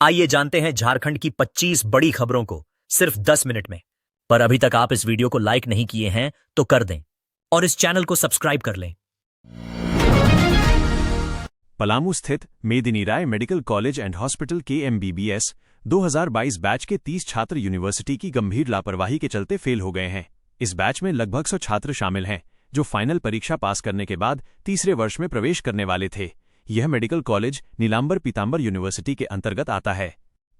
आइए जानते हैं झारखंड की 25 बड़ी खबरों को सिर्फ 10 मिनट में। पर अभी तक आप इस वीडियो को लाइक नहीं किए हैं तो कर दें और इस चैनल को सब्सक्राइब कर लें। पलामू स्थित मेदिनी राय मेडिकल कॉलेज एंड हॉस्पिटल के MBBS 2022 बैच के 30 छात्र यूनिवर्सिटी की गंभीर लापरवाही के चलते फेल हो गए हैं। इस बैच में लगभग 100 छात्र शामिल हैं, जो फाइनल परीक्षा पास करने के बाद तीसरे वर्ष में प्रवेश करने वाले थे। यह मेडिकल कॉलेज नीलांबर पीतांबर यूनिवर्सिटी के अंतर्गत आता है।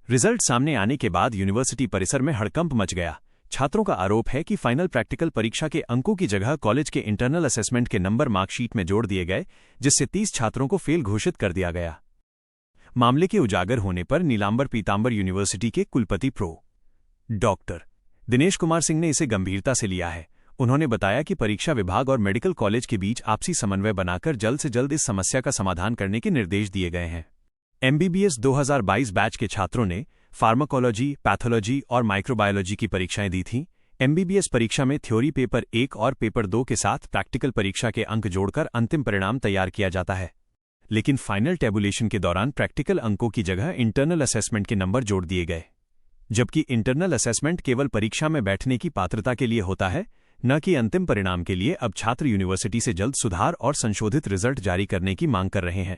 रिजल्ट सामने आने के बाद यूनिवर्सिटी परिसर में हड़कंप मच गया। छात्रों का आरोप है कि फाइनल प्रैक्टिकल परीक्षा के अंकों की जगह कॉलेज के इंटरनल असेसमेंट के नंबर मार्कशीट में जोड़ दिए गए, जिससे 30 छात्रों को फेल घोषित कर दिया गया। मामले के उजागर होने पर नीलांबर पीतांबर यूनिवर्सिटी के कुलपति प्रो डॉक्टर दिनेश कुमार सिंह ने इसे गंभीरता से लिया है। उन्होंने बताया कि परीक्षा विभाग और मेडिकल कॉलेज के बीच आपसी समन्वय बनाकर जल्द से जल्द इस समस्या का समाधान करने के निर्देश दिए गए हैं। MBBS 2022 बैच के छात्रों ने फार्माकोलॉजी, पैथोलॉजी और माइक्रोबायोलॉजी की परीक्षाएं दी थीं। MBBS परीक्षा में थ्योरी पेपर 1 और पेपर 2 के साथ प्रैक्टिकल परीक्षा के अंक जोड़कर अंतिम परिणाम तैयार किया जाता है, लेकिन फाइनल टेबुलेशन के दौरान प्रैक्टिकल अंकों की जगह इंटरनल असेसमेंट के नंबर जोड़ दिए गए। जबकि इंटरनल असेसमेंट केवल परीक्षा में बैठने की पात्रता के लिए होता है, न कि अंतिम परिणाम के लिए। अब छात्र यूनिवर्सिटी से जल्द सुधार और संशोधित रिजल्ट जारी करने की मांग कर रहे हैं।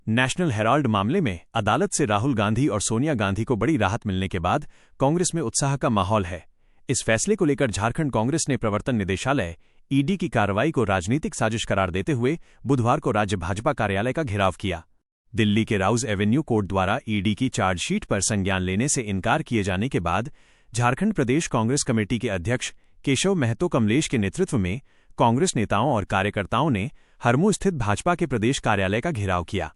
नेशनल हेराल्ड मामले में अदालत से राहुल गांधी और सोनिया गांधी को बड़ी राहत मिलने के बाद कांग्रेस में उत्साह का माहौल है। इस फैसले को लेकर झारखंड कांग्रेस ने प्रवर्तन निदेशालय ED की कार्रवाई को राजनीतिक साजिश करार देते हुए बुधवार को राज्य भाजपा कार्यालय का घेराव किया। दिल्ली के राउज एवेन्यू कोर्ट द्वारा ED की चार्जशीट पर संज्ञान लेने से इनकार किए जाने के बाद झारखंड प्रदेश कांग्रेस कमेटी के अध्यक्ष केशव महतो कमलेश के नेतृत्व में कांग्रेस नेताओं और कार्यकर्ताओं ने हरमू स्थित भाजपा के प्रदेश कार्यालय का घेराव किया।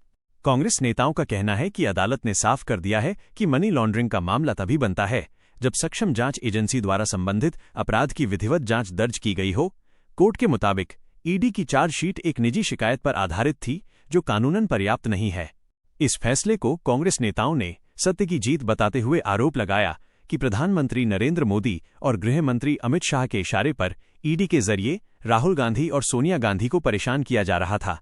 कांग्रेस नेताओं का कहना है कि अदालत ने साफ कर दिया है कि मनी लॉन्ड्रिंग का मामला तभी बनता है जब सक्षम जांच एजेंसी द्वारा संबंधित अपराध की विधिवत जांच दर्ज की गई हो। कोर्ट के मुताबिक ED की चार्जशीट एक निजी शिकायत पर आधारित थी, जो कानूनन पर्याप्त नहीं है। इस फैसले को कांग्रेस नेताओं ने सत्य की जीत बताते हुए आरोप लगाया कि प्रधानमंत्री नरेंद्र मोदी और गृह मंत्री अमित शाह के इशारे पर ED के जरिए राहुल गांधी और सोनिया गांधी को परेशान किया जा रहा था।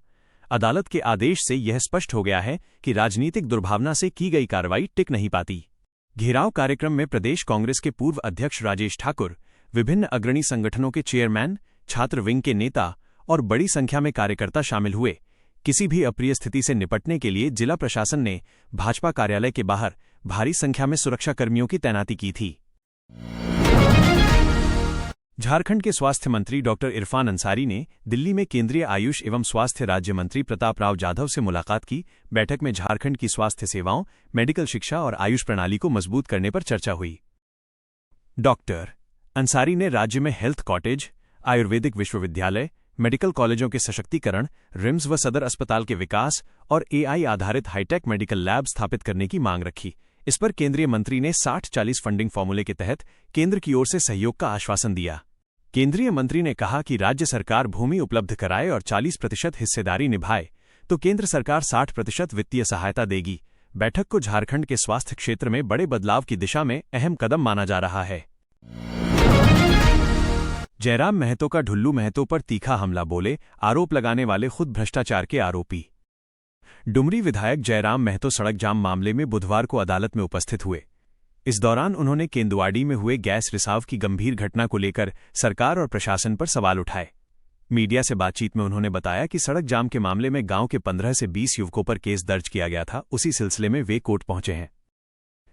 अदालत के आदेश से यह स्पष्ट हो गया है कि राजनीतिक दुर्भावना से की गई कार्रवाई टिक नहीं पाती। घेराव कार्यक्रम में प्रदेश कांग्रेस के पूर्व अध्यक्ष राजेश ठाकुर, विभिन्न अग्रणी संगठनों के चेयरमैन, छात्र विंग के नेता और बड़ी संख्या में कार्यकर्ता शामिल हुए। किसी भी अप्रिय स्थिति से निपटने के लिए जिला प्रशासन ने भाजपा कार्यालय के बाहर भारी संख्या में सुरक्षाकर्मियों की तैनाती की थी। झारखंड के स्वास्थ्य मंत्री डॉक्टर इरफान अंसारी ने दिल्ली में केंद्रीय आयुष एवं स्वास्थ्य राज्य मंत्री प्रताप राव जाधव से मुलाकात की। बैठक में झारखंड की स्वास्थ्य सेवाओं, मेडिकल शिक्षा और आयुष प्रणाली को मजबूत करने पर चर्चा हुई। डॉक्टर अंसारी ने राज्य में हेल्थ कॉटेज, आयुर्वेदिक विश्वविद्यालय, मेडिकल कॉलेजों के सशक्तिकरण, रिम्स व सदर अस्पताल के विकास और AI आधारित हाईटेक मेडिकल लैब स्थापित करने की मांग रखी। इस पर केंद्रीय मंत्री ने 60-40 फंडिंग फॉर्मूले के तहत केंद्र की ओर से सहयोग का आश्वासन दिया। केंद्रीय मंत्री ने कहा कि राज्य सरकार भूमि उपलब्ध कराए और 40% हिस्सेदारी निभाए तो केंद्र सरकार 60% वित्तीय सहायता देगी। बैठक को झारखंड के स्वास्थ्य क्षेत्र में बड़े बदलाव की दिशा में अहम कदम माना जा रहा है। जयराम महतो का ढुल्लू महतो पर तीखा हमला, बोले आरोप लगाने वाले खुद भ्रष्टाचार के आरोपी। डुमरी विधायक जयराम महतो सड़क जाम मामले में बुधवार को अदालत में उपस्थित हुए। इस दौरान उन्होंने केंदुआड़ी में हुए गैस रिसाव की गंभीर घटना को लेकर सरकार और प्रशासन पर सवाल उठाए। मीडिया से बातचीत में उन्होंने बताया कि सड़क जाम के मामले में गांव के 15 से 20 युवकों पर केस दर्ज किया गया था। उसी सिलसिले में वे कोर्ट पहुंचे हैं।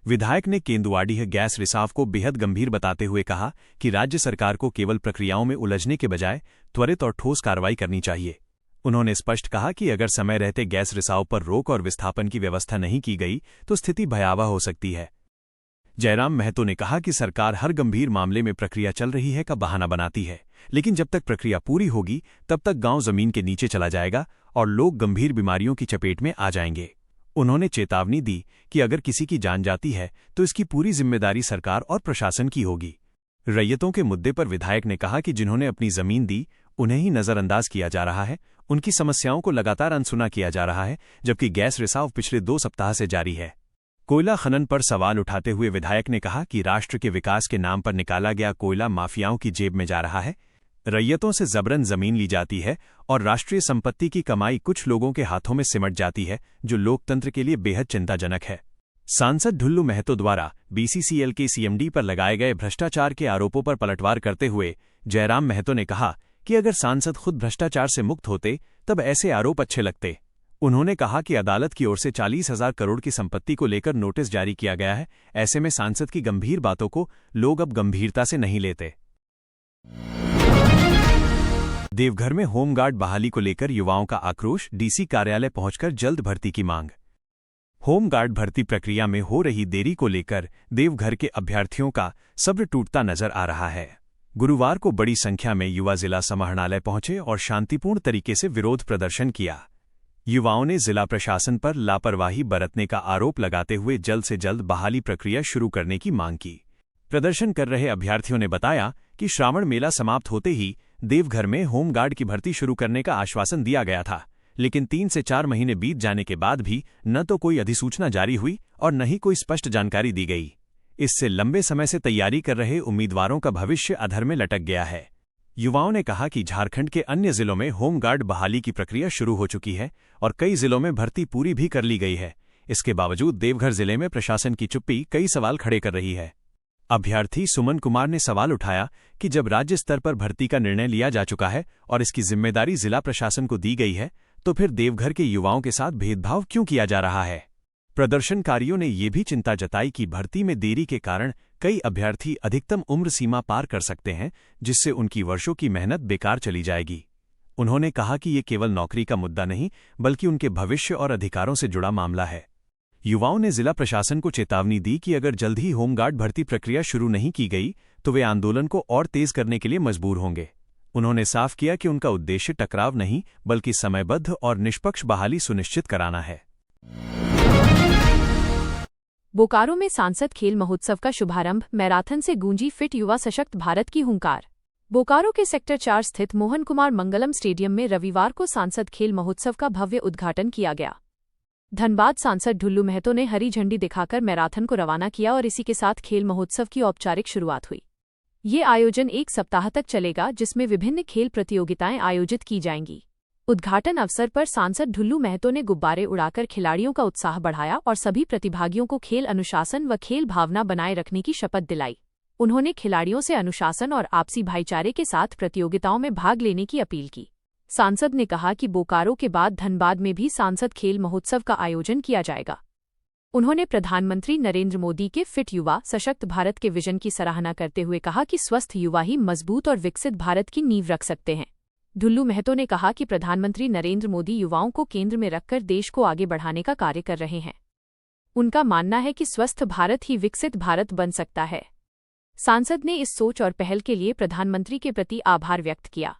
विधायक ने केंदुआड़ी गैस रिसाव को बेहद गंभीर बताते हुए कहा कि राज्य सरकार को केवल प्रक्रियाओं में उलझने के बजाय त्वरित और ठोस कार्रवाई करनी चाहिए। उन्होंने स्पष्ट कहा कि अगर समय रहते गैस रिसाव पर रोक और विस्थापन की व्यवस्था नहीं की गई तो स्थिति भयावह हो सकती है। जयराम महतो ने कहा कि सरकार हर गंभीर मामले में प्रक्रिया चल रही है का बहाना बनाती है, लेकिन जब तक प्रक्रिया पूरी होगी तब तक गांव जमीन के नीचे चला जाएगा और लोग गंभीर बीमारियों की चपेट में आ जाएंगे। उन्होंने चेतावनी दी कि अगर किसी की जान जाती है तो इसकी पूरी जिम्मेदारी सरकार और प्रशासन की होगी। रैयतों के मुद्दे पर विधायक ने कहा कि जिन्होंने अपनी जमीन दी उन्हें ही नजरअंदाज किया जा रहा है। उनकी समस्याओं को लगातार अनसुना किया जा रहा है, जबकि गैस रिसाव पिछले 2 सप्ताह से जारी है। कोयला खनन पर सवाल उठाते हुए विधायक ने कहा कि राष्ट्र के विकास के नाम पर निकाला गया कोयला माफियाओं की जेब में जा रहा है। रैयतों से जबरन जमीन ली जाती है और राष्ट्रीय संपत्ति की कमाई कुछ लोगों के हाथों में सिमट जाती है, जो लोकतंत्र के लिए बेहद चिंताजनक है। सांसद ढुल्लू महतो द्वारा बीसीसीएल के सीएमडी पर लगाए गए भ्रष्टाचार के आरोपों पर पलटवार करते हुए जयराम महतो ने कहा कि अगर सांसद खुद भ्रष्टाचार से मुक्त होते तब ऐसे आरोप अच्छे लगते। उन्होंने कहा कि अदालत की ओर से 40,000 करोड़ की संपत्ति को लेकर नोटिस जारी किया गया है, ऐसे में सांसद की गंभीर बातों को लोग अब गंभीरता से नहीं लेते। देवघर में होमगार्ड बहाली को लेकर युवाओं का आक्रोश, डीसी कार्यालय पहुंचकर जल्द भर्ती की मांग। होमगार्ड भर्ती प्रक्रिया में हो रही देरी को लेकर देवघर के अभ्यर्थियों का सब्र टूटता नजर आ रहा है। गुरुवार को बड़ी संख्या में युवा जिला समाहरणालय पहुंचे और शांतिपूर्ण तरीके से विरोध प्रदर्शन किया। युवाओं ने जिला प्रशासन पर लापरवाही बरतने का आरोप लगाते हुए जल्द से जल्द बहाली प्रक्रिया शुरू करने की मांग की। प्रदर्शन कर रहे अभ्यर्थियों ने बताया कि श्रावण मेला समाप्त होते ही देवघर में होमगार्ड की भर्ती शुरू करने का आश्वासन दिया गया था, लेकिन 3 से 4 महीने बीत जाने के बाद भी न तो कोई अधिसूचना जारी हुई और न ही कोई स्पष्ट जानकारी दी गई। इससे लंबे समय से तैयारी कर रहे उम्मीदवारों का भविष्य अधर में लटक गया है। युवाओं ने कहा कि झारखंड के अन्य जिलों में होमगार्ड बहाली की प्रक्रिया शुरू हो चुकी है और कई जिलों में भर्ती पूरी भी कर ली गई है। इसके बावजूद देवघर जिले में प्रशासन की चुप्पी कई सवाल खड़े कर रही है। अभ्यर्थी सुमन कुमार ने सवाल उठाया कि जब राज्य स्तर पर भर्ती का निर्णय लिया जा चुका है और इसकी जिम्मेदारी जिला प्रशासन को दी गई है, तो फिर देवघर के युवाओं के साथ भेदभाव क्यों किया जा रहा है। प्रदर्शनकारियों ने ये भी चिंता जताई कि भर्ती में देरी के कारण कई अभ्यर्थी अधिकतम उम्र सीमा पार कर सकते हैं, जिससे उनकी वर्षों की मेहनत बेकार चली जाएगी। उन्होंने कहा कि ये केवल नौकरी का मुद्दा नहीं, बल्कि उनके भविष्य और अधिकारों से जुड़ा मामला है। युवाओं ने जिला प्रशासन को चेतावनी दी कि अगर जल्द ही होमगार्ड भर्ती प्रक्रिया शुरू नहीं की गई तो वे आंदोलन को और तेज करने के लिए मजबूर होंगे। उन्होंने साफ किया कि उनका उद्देश्य टकराव नहीं, बल्कि समयबद्ध और निष्पक्ष बहाली सुनिश्चित कराना है। बोकारो में सांसद खेल महोत्सव का शुभारंभ, मैराथन से गूंजी फिट युवा सशक्त भारत की हुंकार। बोकारो के सेक्टर 4 स्थित मोहन कुमार मंगलम स्टेडियम में रविवार को सांसद खेल महोत्सव का भव्य उद्घाटन किया गया। धनबाद सांसद ढुल्लू महतो ने हरी झंडी दिखाकर मैराथन को रवाना किया और इसी के साथ खेल महोत्सव की औपचारिक शुरुआत हुई। ये आयोजन 1 सप्ताह तक चलेगा, जिसमें विभिन्न खेल प्रतियोगिताएं आयोजित की जाएंगी। उद्घाटन अवसर पर सांसद ढुल्लू महतो ने गुब्बारे उड़ाकर खिलाड़ियों का उत्साह बढ़ाया और सभी प्रतिभागियों को खेल अनुशासन व खेल भावना बनाए रखने की शपथ दिलाई। उन्होंने खिलाड़ियों से अनुशासन और आपसी भाईचारे के साथ प्रतियोगिताओं में भाग लेने की अपील की। सांसद ने कहा कि बोकारो के बाद धनबाद में भी सांसद खेल महोत्सव का आयोजन किया जाएगा। उन्होंने प्रधानमंत्री नरेंद्र मोदी के फिट युवा सशक्त भारत के विजन की सराहना करते हुए कहा कि स्वस्थ युवा ही मजबूत और विकसित भारत की नींव रख सकते हैं। ढुल्लू महतो ने कहा कि प्रधानमंत्री नरेंद्र मोदी युवाओं को केंद्र में रखकर देश को आगे बढ़ाने का कार्य कर रहे हैं। उनका मानना है कि स्वस्थ भारत ही विकसित भारत बन सकता है। सांसद ने इस सोच और पहल के लिए प्रधानमंत्री के प्रति आभार व्यक्त किया।